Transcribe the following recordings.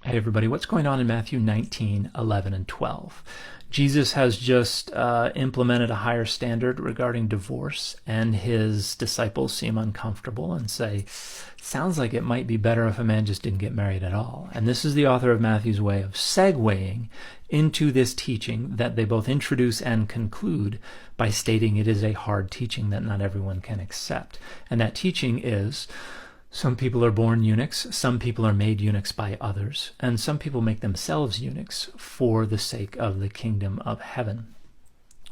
Hey everybody, what's going on in Matthew 19, 11, and 12? Jesus has just implemented a higher standard regarding divorce, and his disciples seem uncomfortable and say, sounds like it might be better if a man just didn't get married at all. And this is the author of Matthew's way of segueing into this teaching that they both introduce and conclude by stating it is a hard teaching that not everyone can accept. And that teaching is, some people are born eunuchs, some people are made eunuchs by others, and some people make themselves eunuchs for the sake of the kingdom of heaven.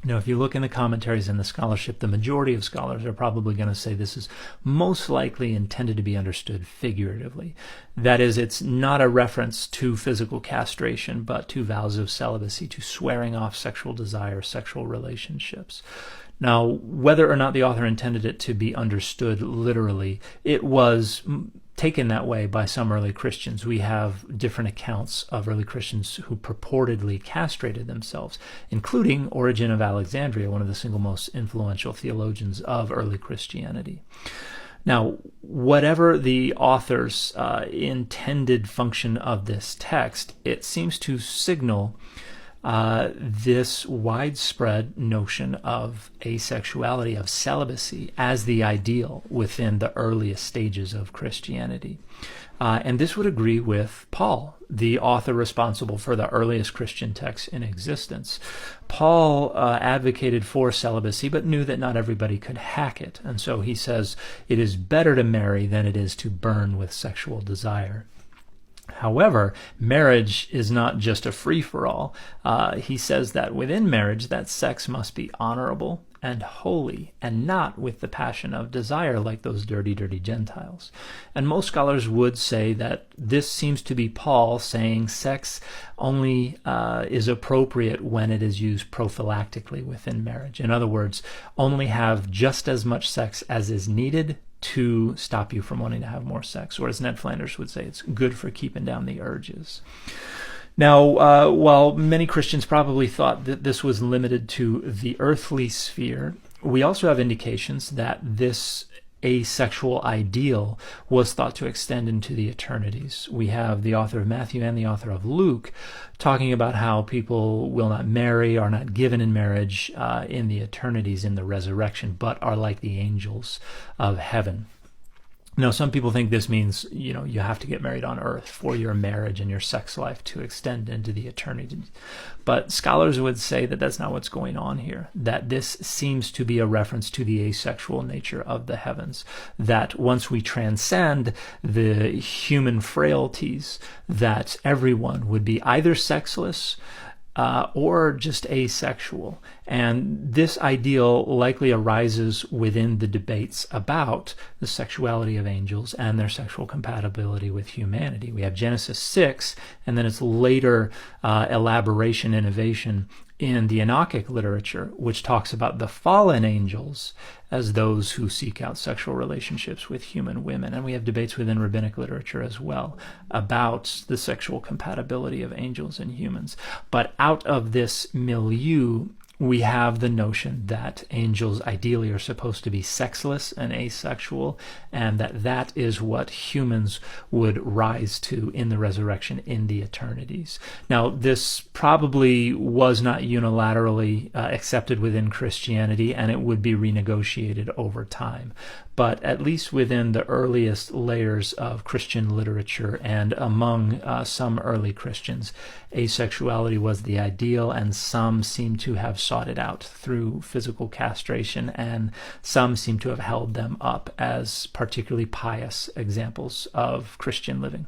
Now, if you look in the commentaries and the scholarship, the majority of scholars are probably going to say this is most likely intended to be understood figuratively. That is, it's not a reference to physical castration, but to vows of celibacy, to swearing off sexual desire, sexual relationships. Now, whether or not the author intended it to be understood literally, it was taken that way by some early Christians. We have different accounts of early Christians who purportedly castrated themselves, including Origen of Alexandria, one of the single most influential theologians of early Christianity. Now, whatever the author's intended function of this text, it seems to signal this widespread notion of asexuality, of celibacy, as the ideal within the earliest stages of Christianity. And this would agree with Paul, the author responsible for the earliest Christian texts in existence. Paul advocated for celibacy, but knew that not everybody could hack it. And so he says, it is better to marry than it is to burn with sexual desire. However, marriage is not just a free-for-all. He says that within marriage, that sex must be honorable and holy, and not with the passion of desire like those dirty, dirty Gentiles. And most scholars would say that this seems to be Paul saying sex only is appropriate when it is used prophylactically within marriage. In other words, only have just as much sex as is needed to stop you from wanting to have more sex, or as Ned Flanders would say, it's good for keeping down the urges. Now, while many Christians probably thought that this was limited to the earthly sphere, we also have indications that this asexual ideal was thought to extend into the eternities. We have the author of Matthew and the author of Luke talking about how people will not marry, are not given in marriage in the eternities, in the resurrection, but are like the angels of heaven. Now, some people think this means, you have to get married on earth for your marriage and your sex life to extend into the eternity. But scholars would say that that's not what's going on here, that this seems to be a reference to the asexual nature of the heavens, that once we transcend the human frailties, that everyone would be either sexless or just asexual. And this ideal likely arises within the debates about the sexuality of angels and their sexual compatibility with humanity. We have Genesis 6, and then its later elaboration, innovation in the Enochic literature, which talks about the fallen angels as those who seek out sexual relationships with human women. And we have debates within rabbinic literature as well about the sexual compatibility of angels and humans. But out of this milieu, we have the notion that angels ideally are supposed to be sexless and asexual, and that is what humans would rise to in the resurrection in the eternities. Now, this probably was not unilaterally accepted within Christianity, and it would be renegotiated over time. But at least within the earliest layers of Christian literature and among some early Christians, asexuality was the ideal, and some seem to have sought it out through physical castration, and some seem to have held them up as particularly pious examples of Christian living.